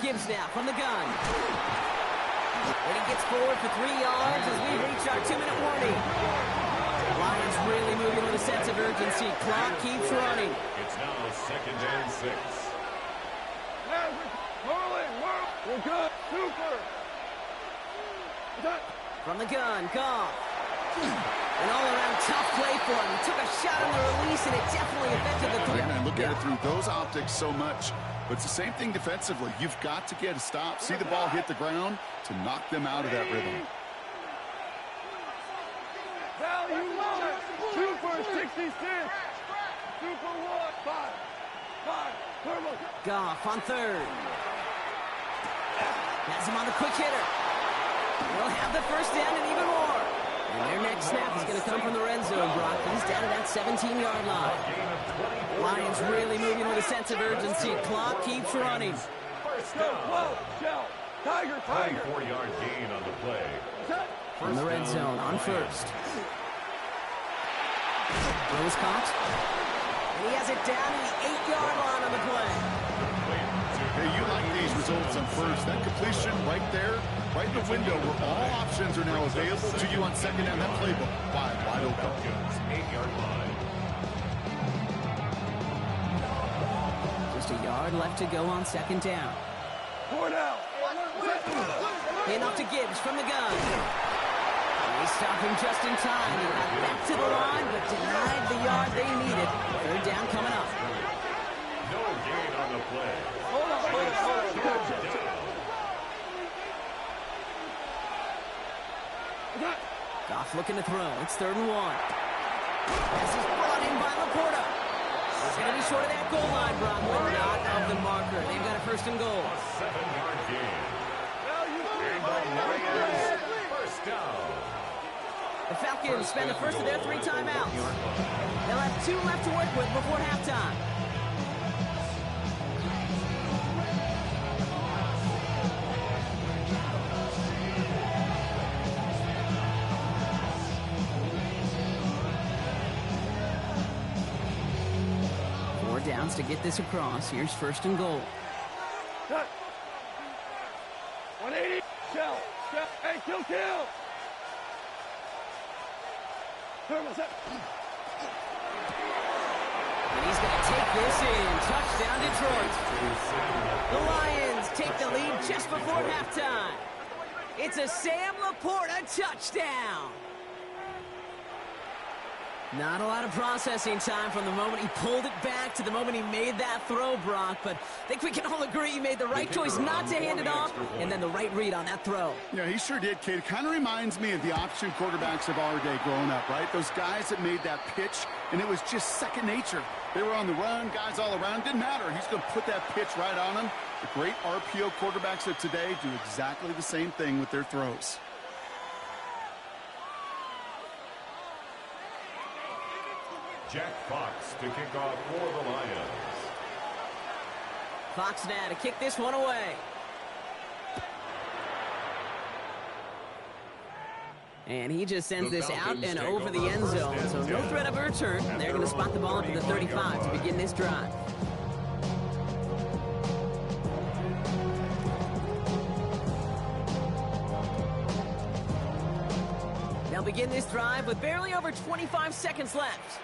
Gibbs now from the gun. And he gets forward for 3 yards as we reach our 2-minute warning. Lions really moving with a sense of urgency. Clock keeps running. It's now 2nd and 6. We're good. Super. From the gun, Goff. An all-around tough play for him. He took a shot on the release, and it definitely affected the throw. Yeah, and look at it through those optics so much. But it's the same thing defensively. You've got to get a stop, see the ball hit the ground to knock them out of that rhythm. Value 1. Super 66. Super 1. 5. Turbo. Goff on third. Has him on the quick hitter. They'll have the first down and even more. And their next snap is going to come from the red zone, Brock. He's down at that 17-yard line. Lions really moving with a sense of urgency. Clock keeps running. First down. Tiger. 4-yard gain on the play. From the red zone on first. Throws caught. And he has it down to the 8-yard line on the play. Hey, you like these results on first. That completion right there, right in the window where all options are now available to you on second down. That playbook wide open. 8-yard line. Just a yard left to go on second down. 4 down. Hand off to Gibbs from the gun. They stop him just in time. He got back to the line, but denied the yard they needed. Third down coming up. No gain on the play. Hold on. Goff looking to throw. It's 3rd and 1. Pass is brought in by Laporta. He's going to be short of that goal line, Brock, but not of the marker. They've got a 1st and goal. 7-yard gain. And the Lions, first down. The Falcons spend the first of their 3 timeouts. They'll have 2 left to work with before halftime. Downs to get this across. Here's 1st and goal. 180. Shell. Hey, kill. Turbo set. And he's going to take this in. Touchdown, Detroit. The Lions take the lead just before halftime. It's a Sam Laporta touchdown. Not a lot of processing time from the moment he pulled it back to the moment he made that throw, Brock. But I think we can all agree he made the right choice not to hand it off, and then the right read on that throw. Yeah, he sure did, kid. It kind of reminds me of the option quarterbacks of our day growing up, right? Those guys that made that pitch, and it was just second nature. They were on the run, guys all around. Didn't matter. He's going to put that pitch right on them. The great RPO quarterbacks of today do exactly the same thing with their throws. Jack Fox to kick off for the Lions. Fox now to kick this one away. And he just sends this out and over the end zone. So no threat of a return. They're going to spot the ball up to the 35 to begin this drive. They'll begin this drive with barely over 25 seconds left.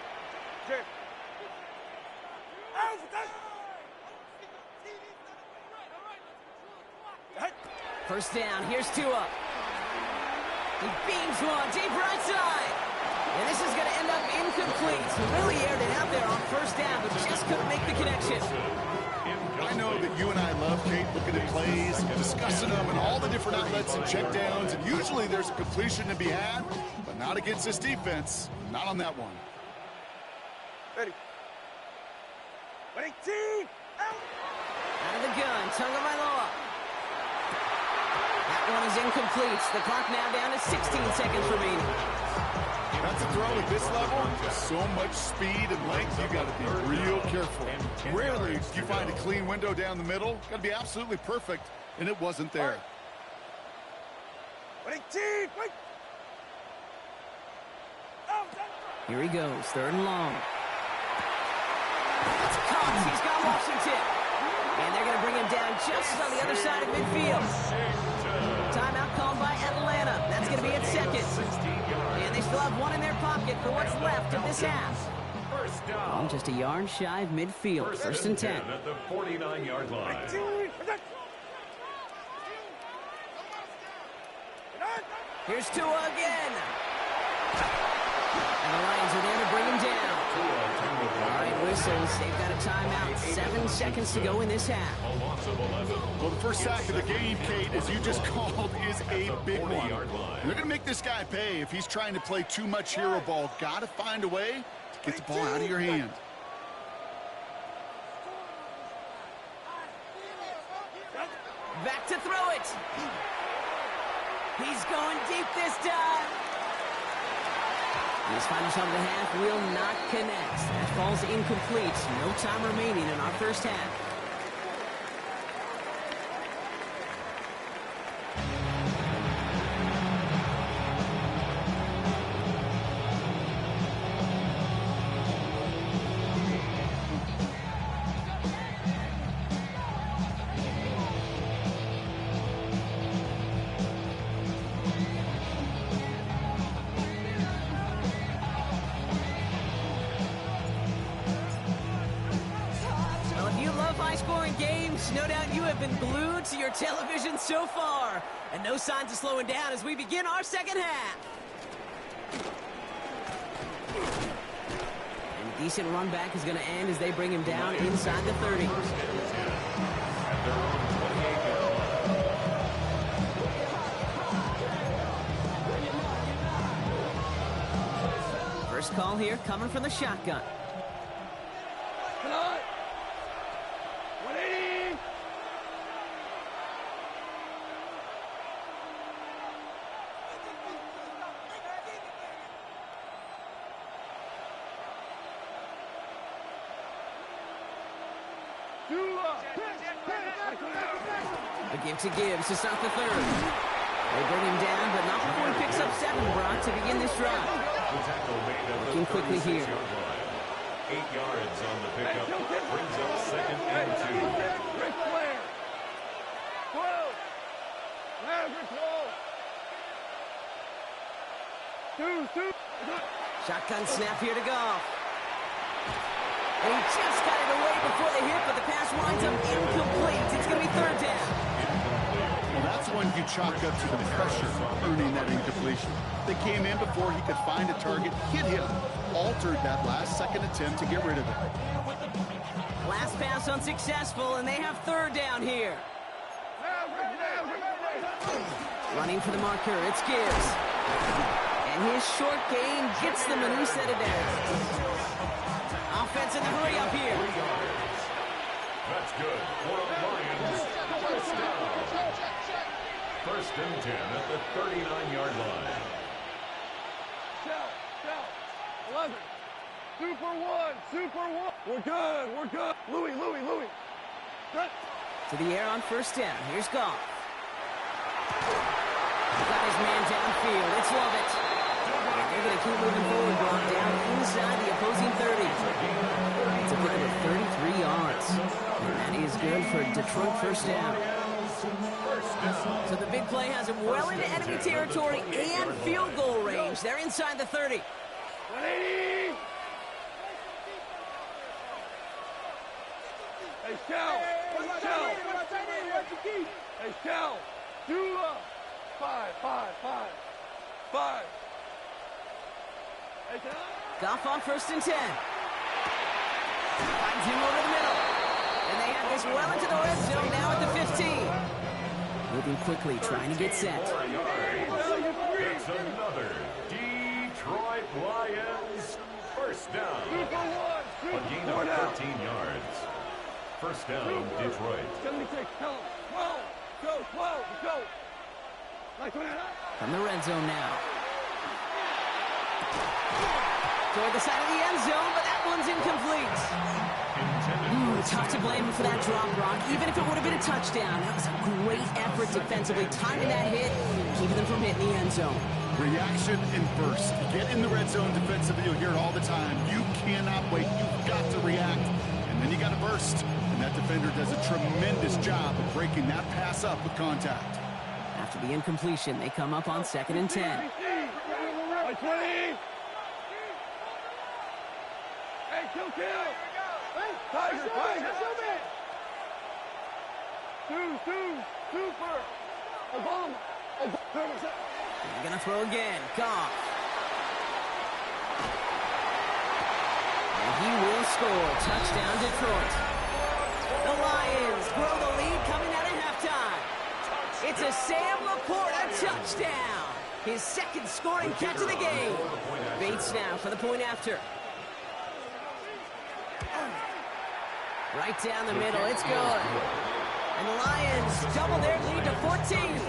First down, here's Tua. He beams one deep right side. And this is going to end up incomplete. Really aired it out there on first down, but just couldn't make the connection. I know that you and I love, Kate, looking at plays, discussing them, and all the different outlets and checkdowns, and usually there's a completion to be had, but not against this defense. Not on that one. Ready. 18. Out of the gun, Tagovailoa. That one is incomplete. The clock now down to 16 seconds remaining. That's a throw at this level. So much speed and length, you got to be real careful. Rarely do you find a clean window down the middle. Got to be absolutely perfect, and it wasn't there. 18. Wait. Here he goes, 3rd and long. It's caught. He's got Washington. And they're going to bring him down just on the other side of midfield. Timeout called by Atlanta. That's going to be at second. And they still have one in their pocket for what's left of this half. Oh, just a yard shy of midfield. First and 10. At the 49-yard line. Here's Tua again. And the Lions are there to bring him down. All right, whistles. They've got a timeout. 7 seconds to go in this half. Well, the first sack of the game, Kate, as you just called, is a big one. And they're going to make this guy pay if he's trying to play too much hero ball. Got to find a way to get the ball out of your hand. Back to throw it. He's going deep this time. This final shot of the half will not connect. That falls incomplete. No time remaining in our first half. High-scoring games, no doubt you have been glued to your television so far. And no signs of slowing down as we begin our second half. And a decent run back is going to end as they bring him down inside the 30. First call here coming from the shotgun. A give to Gibbs to start the third. They bring him down, but not before he picks up 7, Brock, to begin this drive. Looking quickly here. 8 yards on the pickup. Brings up second and 2. Shotgun snap here to Goff. And he just got it away before the hit, but the pass winds up incomplete. It's going to be third down. Well, that's one you chalk up to the pressure earning that incompletion. They came in before he could find a target, hit him, altered that last-second attempt to get rid of it. Last pass unsuccessful, and they have third down here. Running for the marker, it's Gibbs. And his short gain gets them a new set of downs. Offense in the hurry up here. That's good for the Lions. First down. First and 10 at the 39-yard line. Shell. 11. Super one. We're good. Louis. Good. To the air on first down. Here's Goff. Got his man downfield. It's Lovett. They're going to keep moving forward, Brock, down inside the opposing 30. It's a pickup of 33 yards. And that is good for Detroit first down. So the big play has him well into enemy territory and field goal range. They're inside the 30. 180. Hey, Shell. Hey, Shell. 2 up. 5. Goff on first and 10. Finds him over the middle. And they have this well into the red zone now at the 15. Moving quickly, trying to get set. It's another Detroit Lions first down. A gain of 13 yards. First down, Detroit. 76, 12. Go. From the red zone now. Toward the side of the end zone, but that one's incomplete. Tough to blame him for that drop, Brock. Even if it would have been a touchdown, that was a great effort defensively, timing that hit, keeping them from hitting the end zone. Reaction and burst. Get in the red zone defensively. You'll hear it all the time. You cannot wait. You've got to react. And then you got to burst. And And that defender does a tremendous job of breaking that pass up with contact. After the incompletion, they come up on 2nd and 10. By 20. Hey, kill. Tiger. Super. Obama. They're going to throw again. Goff. And he will score. Touchdown, Detroit. The Lions grow the lead coming out of halftime. It's a Sam Laporta touchdown. His 2nd scoring catch of the game. Bates now for the point after. Right down the middle. It's good. And the Lions double their lead to 14.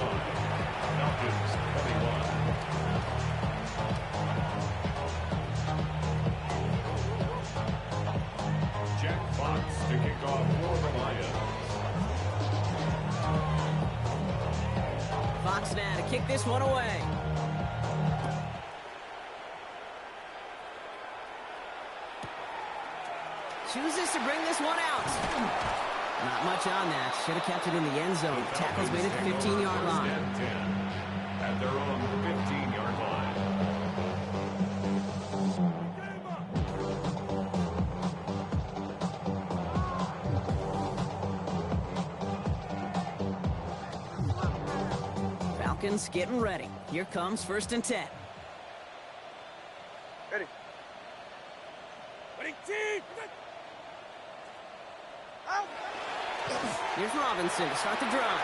Falcons 21. Jack Fox to kick off for the Lions. Fox now to kick this one away. Chooses to bring this one out. Not much on that. Should have kept it in the end zone. Tackle's made it to the 15-yard line. And 10 at their own 15-yard line. Falcons getting ready. Here comes 1st and 10. Ready, team. Here's Robinson to start the drive.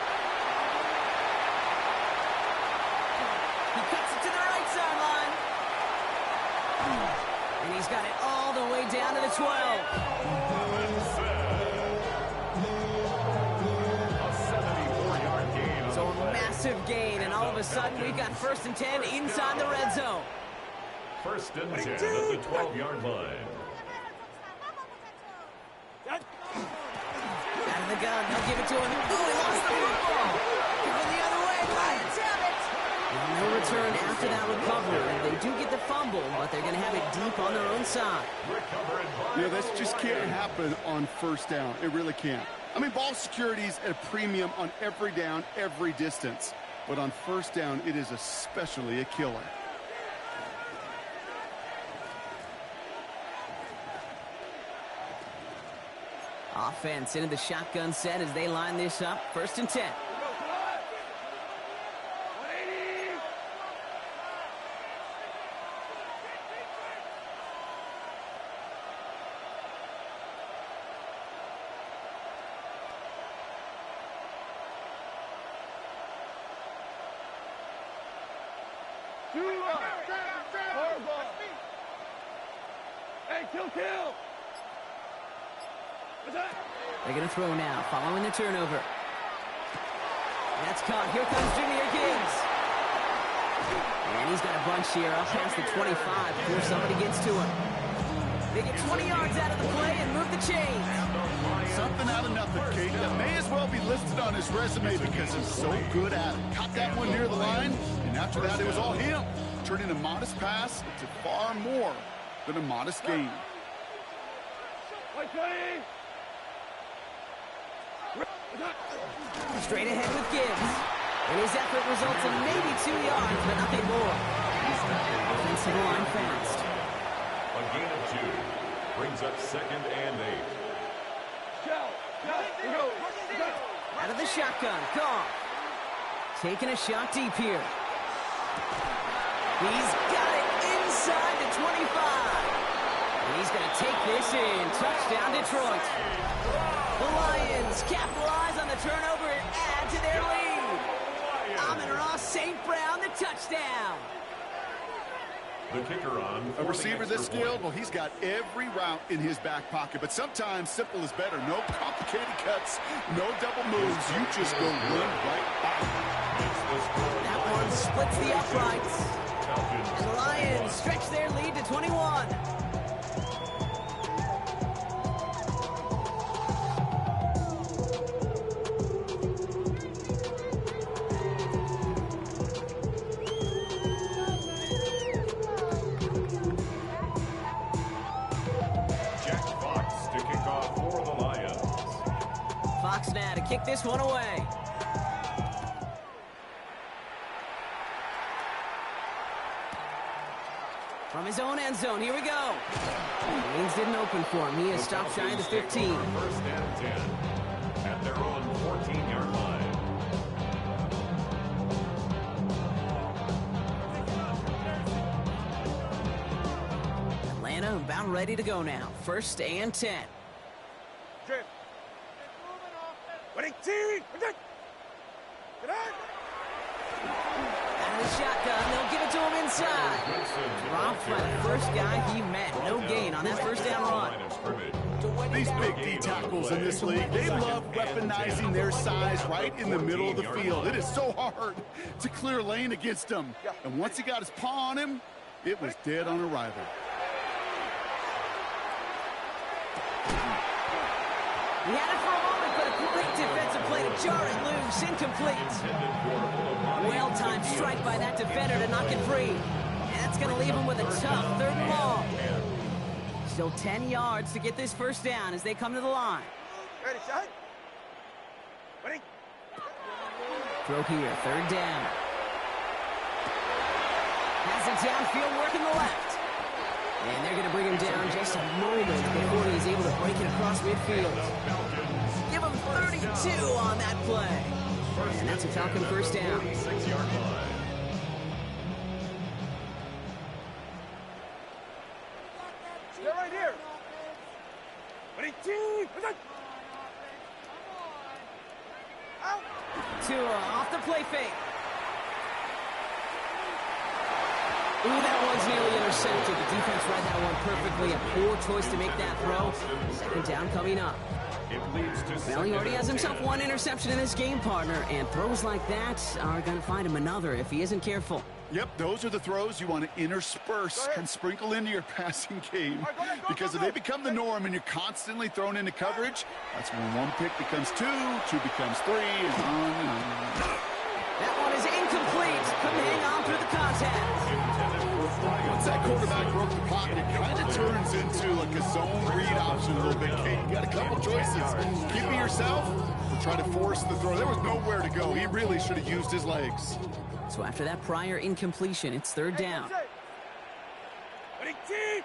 He cuts it to the right sideline. And he's got it all the way down to the 12. A 74-yard gain. So a massive gain, and all of a sudden we've got 1st and 10 inside the red zone. 1st and 10 at the 12-yard line. Out of the gun, they'll give it to him. Oh, he lost the football. Going the other way, Lions have it. And no return after that recovery. They do get the fumble, but they're going to have it deep on their own side. This just can't happen on 1st down. It really can't. I mean, ball security's at a premium on every down, every distance. But on 1st down, it is especially a killer. Offense into the shotgun set as they line this up. 1st and 10. Hey, kill. They're going to throw now, following the turnover. That's caught. Here comes Junior Gibbs. And he's got a bunch here up past the 25 before somebody gets to him. They get 20 yards out of the play and move the chains. Something out of nothing, Kate. That may as well be listed on his resume because he's so good at it. Caught that one near the line, and after that it was all him. Turning a modest pass into far more than a modest gain. Straight ahead with Gibbs. And his effort results in maybe 2 yards, but nothing more. Offensive line fast. A gain of 2 brings up 2nd and 8. Out of the shotgun, Goff. Taking a shot deep here. He's got it inside the 25. And he's going to take this in. Touchdown, Detroit. The Lions capitalize on the turnover and add to their lead. Amon-Ra St. Brown, the touchdown. The kicker on. A receiver this skilled, well, he's got every route in his back pocket. But sometimes simple is better. No complicated cuts, no double moves. You just go run right by. That one splits the uprights. And the Lions stretch their lead to 21. Jack Fox to kick off for the Lions. kick this one away. From his own end zone, here we go. Lanes didn't open for him. He has stopped shy of the 15. First and 10 at their own 14-yard line. Atlanta about ready to go now. First and 10. Winning team! Out of the shotgun, they'll give it to him inside. Dropped by the first guy he met. No gain on that first down run. These big D tackles in this league, they love weaponizing their size right in the middle of the field. It is so hard to clear lane against them. And once he got his paw on him, it was dead on arrival. He had it for a moment, but a great defensive play to jar it loose. Incomplete. Well-timed strike by that defender to knock it free. And that's going to leave him with a tough 3rd and long. Still 10 yards to get this first down as they come to the line. Ready, shot. Ready. Throw here, 3rd down. Has it downfield, working the left. And they're going to bring him down just a moment before he's able to break it across midfield. Give him 32 on that play. And that's a Falcon first down. 6-yard line. They're right here. Winning team! Out! Tua off the play fake. Ooh, that one's nearly intercepted. The defense read that one perfectly. A poor choice to make that throw. 2nd down coming up. Well, he already has himself one interception in this game, partner, and throws like that are going to find him another if he isn't careful. Yep, those are the throws you want to intersperse and sprinkle into your passing game. Because if they become the norm and you're constantly thrown into coverage, that's when 1 pick becomes 2, 2 becomes 3, and on and on. That one is incomplete. Couldn't hang on through the contact. Once that quarterback broke the pocket, it kind of turns into like a zone read option a little bit. Kate, you got a couple choices. Keep it yourself or try to force the throw. There was nowhere to go. He really should have used his legs. So after that prior incompletion, it's 3rd down. Winning team!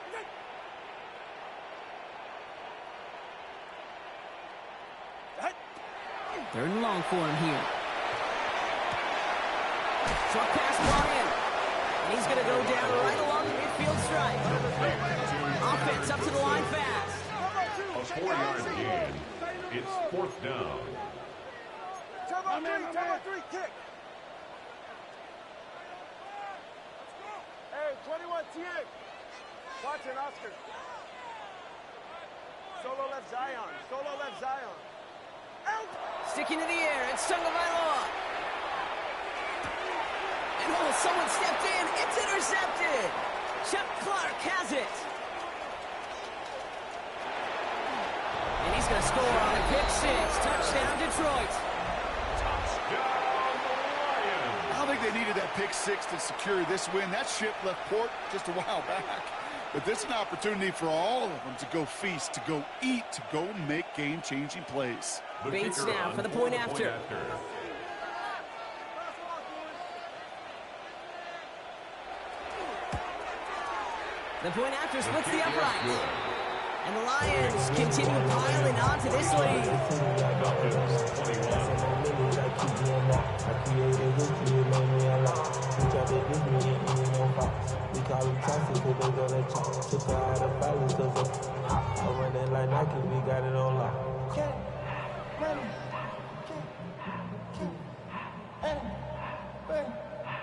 3rd and long for him here. Short pass, Ryan. And he's going to go down right along the midfield stripe. Offense up to the line fast. A 4-yard gain. It's 4th down. Time 3, kick. Hey, 21 TA. Watching Oscar. Solo left Zion. Solo left Zion. Out. Sticking to the air. It's Tagovailoa. And oh, someone stepped in. It's intercepted. Chuck Clark has it. And he's going to score on a pick 6. Touchdown, Detroit. I don't think they needed that pick 6 to secure this win. That ship left port just a while back. But this is an opportunity for all of them to go feast, to go eat, to go make game-changing plays. Bates now for the point after. The point after splits the uprights. And the Lions continue piling on to this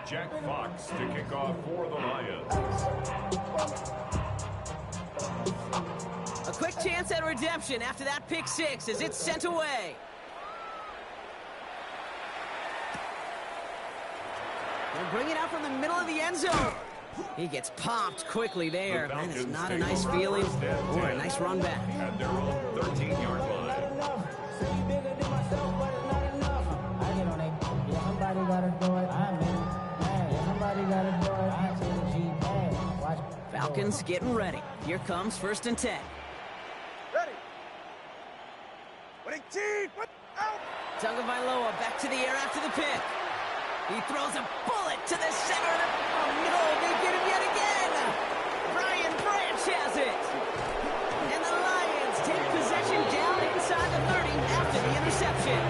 Jack Fox to kick off for the Lions. A quick chance at redemption after that pick 6 as it's sent away. They'll bring it out from the middle of the end zone. He gets popped quickly there. That is not a nice feeling or a nice run back. At their own 13-yard line. Falcons getting ready. Here comes 1st and 10. Ready. Winning team. Out. Tagovailoa back to the air after the pick. He throws a bullet to the center of the... Oh, no, they get him yet again. Brian Branch has it. And the Lions take possession down inside the 30 after the interception.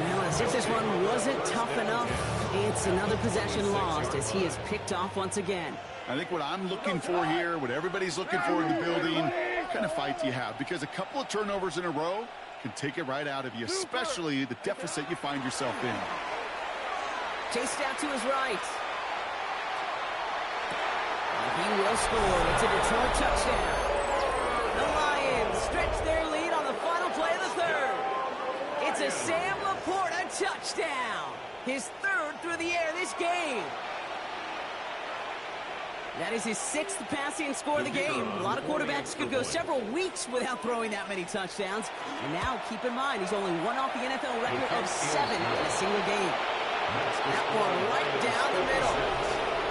Well, as if this one wasn't tough enough, it's another possession lost as he is picked off once again. I think what I'm looking for here, what everybody's looking for in the building, what kind of fight do you have? Because a couple of turnovers in a row can take it right out of you, especially the deficit you find yourself in. Chased out to his right. And he will score. It's a Detroit touchdown. The Lions stretch their lead on the final play of the third. It's a Sam Laporta touchdown. His third through the air this game. That is his 6th passing score of the game. A lot of quarterbacks could go several weeks without throwing that many touchdowns. And now, keep in mind, he's only one off the NFL record of 7 in a single game. That one right down the middle.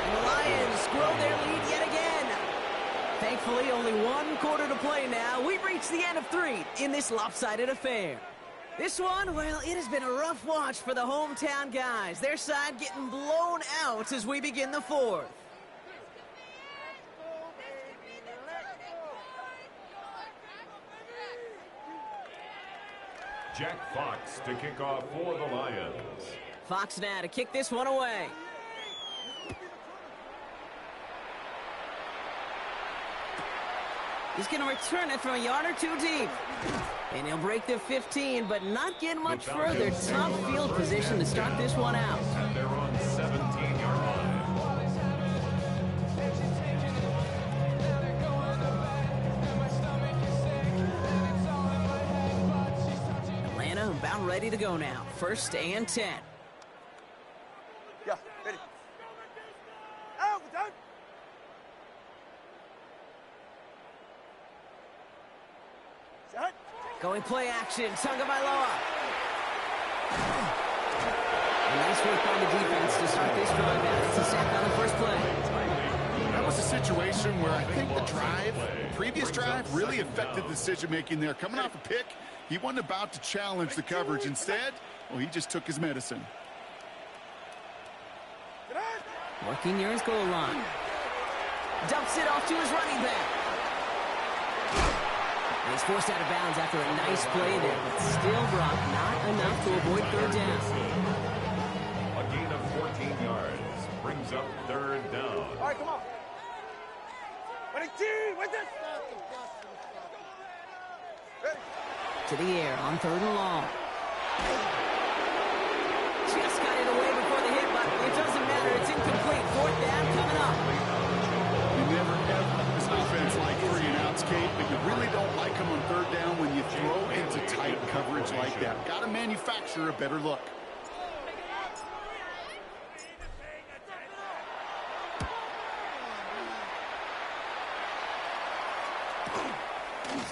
And the Lions grow their lead yet again. Thankfully, only 1 quarter to play now. We've reached the end of 3 in this lopsided affair. This one, well, it has been a rough watch for the hometown guys. Their side getting blown out as we begin the 4th. Jack Fox to kick off for the Lions. Fox now to kick this one away. He's going to return it from a yard or 2 deep. And he'll break the 15, but not get much further. Tough field position to start this one out. And they're on 17-yard line. Atlanta about ready to go now. 1st and 10. Yeah, ready. Out, we're done. Set. Going play action. Tagovailoa. A nice work by the defense to start this drive out. It's a sack on the first play. That was a situation where I think the previous drive, really affected the decision-making there. Coming off a pick, he wasn't about to challenge the coverage. Instead, well, he just took his medicine. Working near his goal line. Dumps it off to his running back. And he's forced out of bounds after a nice play there, but still, Brock, not enough to avoid 3rd down. A gain of 14 yards brings up 3rd down. All right, come on. Ready, team, what's this? Ready. To the air on 3rd and long. Just got it away before the hit, but it doesn't matter. It's incomplete. 4th down coming up. You never ever this offense like 3 and outs, Kate, but you really don't like them on 3rd down when you throw into tight coverage like that. Got to manufacture a better look.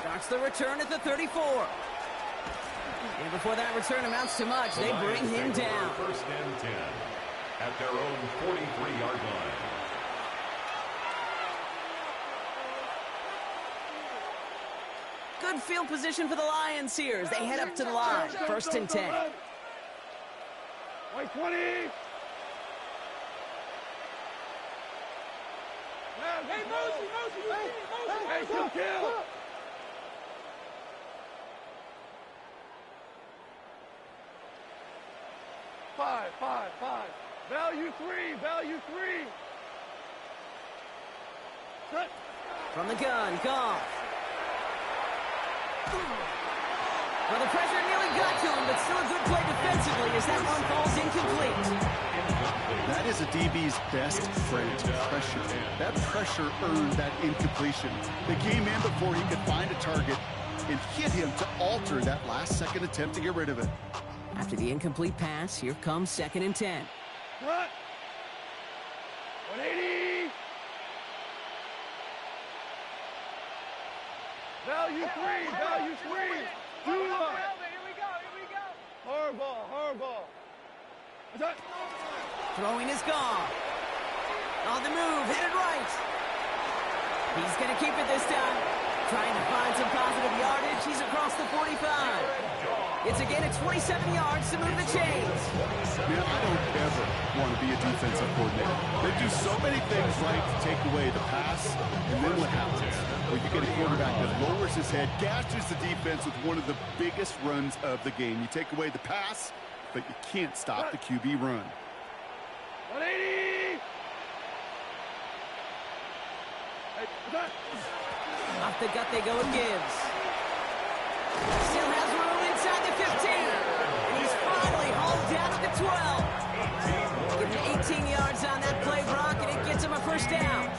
Starts the return at the 34. And before that return amounts to much, they bring him down. 1st and 10 at their own 43-yard line. Good field position for the Lions here as they head up to the line. 1st and 10. White 20. Hey, Mosey. Hey, kill. Five. Value three. Set. From the gun, Goff. Well, the pressure nearly got to him, but still a good play defensively as that one falls incomplete. That is a DB's best friend, pressure. That pressure earned that incompletion. They came in before he could find a target and hit him to alter that last-second attempt to get rid of it. After the incomplete pass, here comes 2nd and 10. Front. 180. Value three. 2 line. Here we go. Hardball. Attack. Throwing is gone. On the move, headed right. He's going to keep it this time. Trying to find some positive yardage. He's across the 45. It's a gain of 27 yards to move the chains. Man, I don't ever want to be a defensive coordinator. They do so many things right to take away the pass, and then what happens? Well, you get a quarterback that lowers his head, gashes the defense with one of the biggest runs of the game. You take away the pass, but you can't stop the QB run. 180! Off the gut they go with Gibbs. Still has room inside the 15. And he's finally hauled down at the 12. Give him 18 yards on that play, Brock, and it gets him a first down.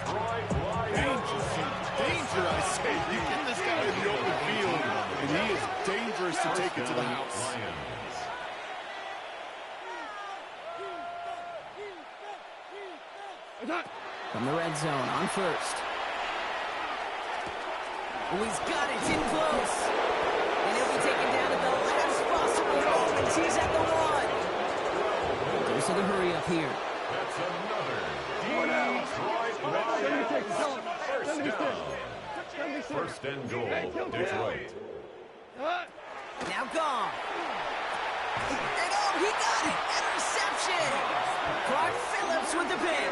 Danger, I say. You get this guy in the open field, and he is dangerous to take it to the house. From the red zone on first. Oh, he's got it. It's in close. And he'll be taken down at the last possible moment. He's at the 1. Goes to the hurry up here. That's another First and goal, Detroit. Now gone. And oh, he got it. Interception. Clark Phillips with the pick.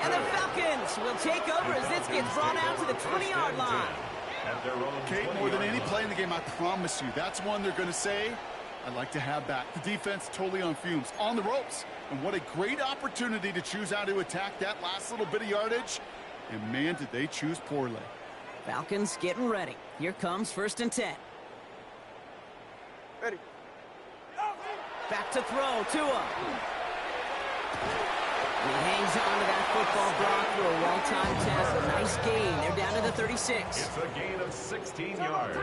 And the Falcons will take over as this gets brought out to the 20-yard line. Kate, more than any play in the game, I promise you, that's one they're going to say, I'd like to have back. The defense totally on fumes, on the ropes. And what a great opportunity to choose how to attack that last little bit of yardage. And man, did they choose poorly. Falcons getting ready. Here comes 1st and 10. Ready. Back to throw, Tua. He hangs on to that football, Brock, for a well-timed tackle. Nice gain. They're down to the 36. It's a gain of 16 yards.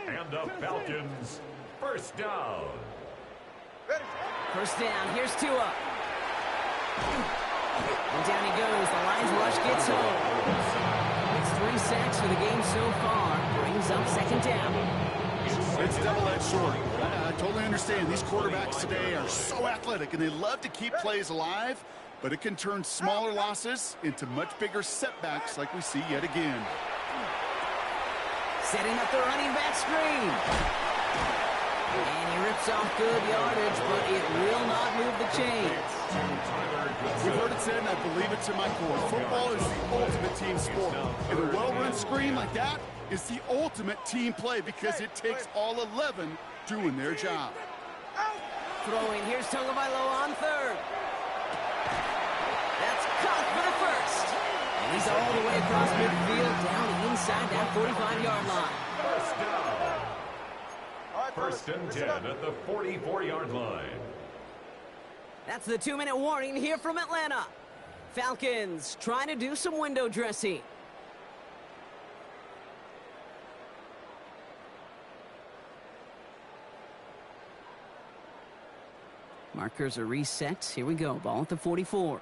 And the Falcons, first down. First down. Here's Tua. And down he goes. The Lions rush gets home. It's 3 sacks for the game so far. Brings up 2nd down. It's double-edged sword. I totally understand. These quarterbacks today are so athletic, and they love to keep plays alive, but it can turn smaller losses into much bigger setbacks like we see yet again. Setting up the running back screen. And he rips off good yardage, but it will not move the chains. We've heard it said, and I believe it to my core. Football is the ultimate team sport. And a well-run screen like that is the ultimate team play because it takes all 11 doing their job. Throwing. Here's Tagovailoa on 3rd. That's caught for the 1st. And he's all the way across midfield down inside that 45-yard line. First and 10 at the 44-yard line. That's the 2-minute warning here from Atlanta. Falcons trying to do some window dressing. Markers are reset. Here we go. Ball at the 44.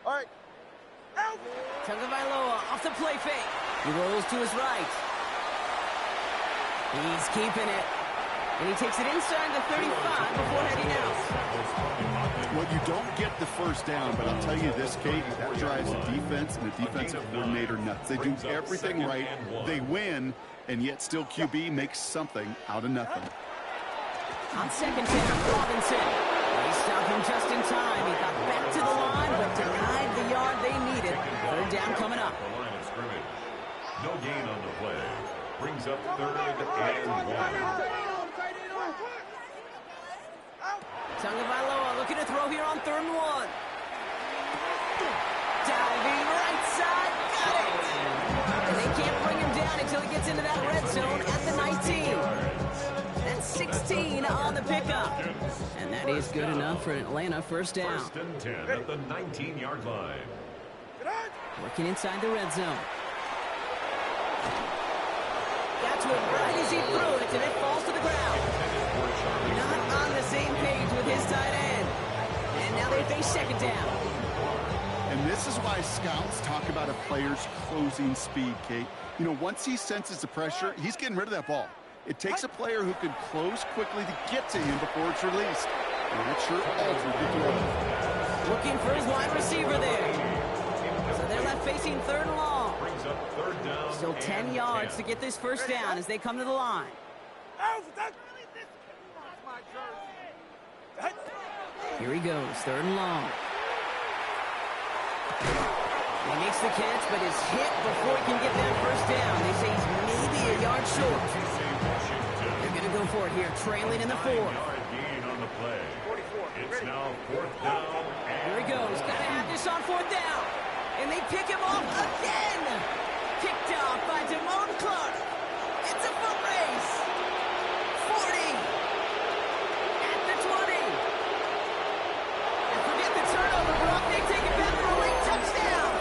All right. Tagovailoa off the play fake. He rolls to his right. He's keeping it. And he takes it inside the 35 before heading out. Well, you don't get the first down, but I'll tell you this, Kate, that drives the defense and the defensive coordinator nuts. They do everything right. They win, and yet still QB makes something out of nothing. On 2nd down, Robinson. They stop him just in time. He got back to the line, but denied the yard they needed. 3rd down coming up. The line of scrimmage. No gain on the play. Brings up 3rd and 1. Tagovailoa looking to throw here on 3rd and 1. Diving right side. Got it. And they can't bring him down until he gets into that red zone at the 19. That's 16 on the pickup. And that is good enough for an Atlanta first down. 1st and 10 at the 19-yard line. Working inside the red zone. Got to it right as he threw it, and it falls to the ground. Not on the same page with his tight end. And now they face 2nd down. And this is why scouts talk about a player's closing speed, Kate. You know, once he senses the pressure, he's getting rid of that ball. It takes a player who can close quickly to get to him before it's released. And that sure altered the throw. Looking for his wide receiver there. So they're left facing 3rd and long. Brings up third down. Still 10 yards to get this first down as they come to the line. Here he goes, third and long. He makes the catch, but is hit before he can get that first down. They say he's maybe a yard short. They're going to go for it here, trailing in the fourth. Yard gain on the play. It's now fourth down. Here he goes, got to have this on fourth down. And they pick him off again. Picked off by Damone Clark. It's a foot race. 40. At the 20. And forget the turnover, Brock. They take it back for a late touchdown.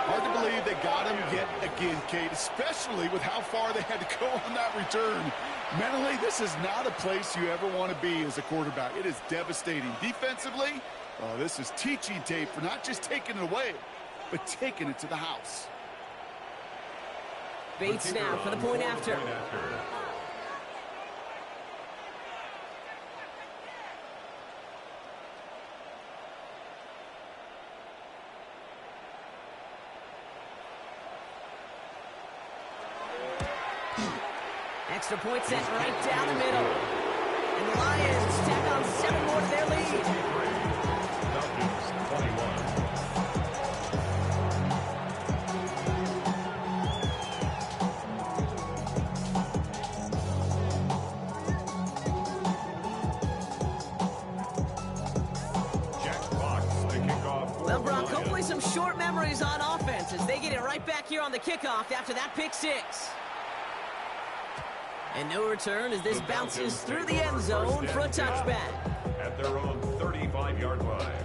Hard to believe they got him yet again, Kate, especially with how far they had to go on that return. Mentally, this is not a place you ever want to be as a quarterback. It is devastating. Defensively, this is teaching tape for not just taking it away, but taking it to the house. Bates now for the point after. Extra point set right down the middle. And the Lions tack on 7 more to their lead. Falcons 21. Well, Brock, hopefully some short memories on offense as they get it right back here on the kickoff after that pick six. And no return as this bounces through the end zone for a touchback. At their own 35-yard line.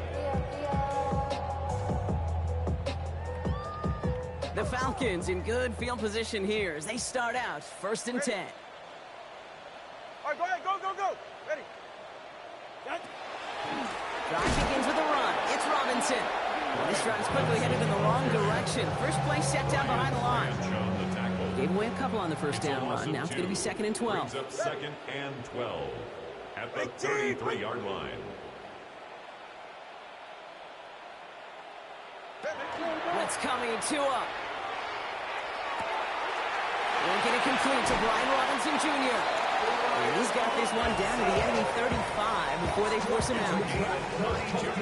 The Falcons in good field position here as they start out first and 10. All right, go ahead, go. Ready. Drive begins with a run. It's Robinson. Well, this drive's quickly headed in the wrong direction. First play set down behind the line. Gave away a couple on the first down run. Now it's going to be second and 12. Brings up second and 12 at the 33-yard line. Blitz coming, Tua. Won't get it complete to Brian Robinson Jr. And he's got this one down to the enemy 35 before they force him out.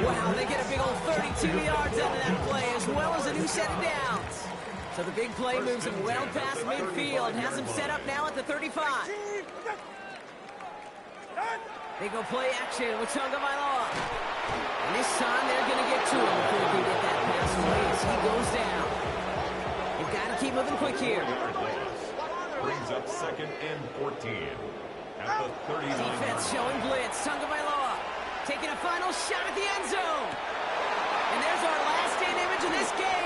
Wow, they get a big old 32 yards out of that play as well as a new set of downs. So the big play moves him well past midfield, has him set up now at the 35. They go play action with Tagovailoa. And this time they're going to get to him before they get that pass away as he goes down. They've got to keep moving quick here. Brings up second and 14 at the 39. Defense showing blitz. Tagovailoa taking a final shot at the end zone. And there's our last stand image of this game.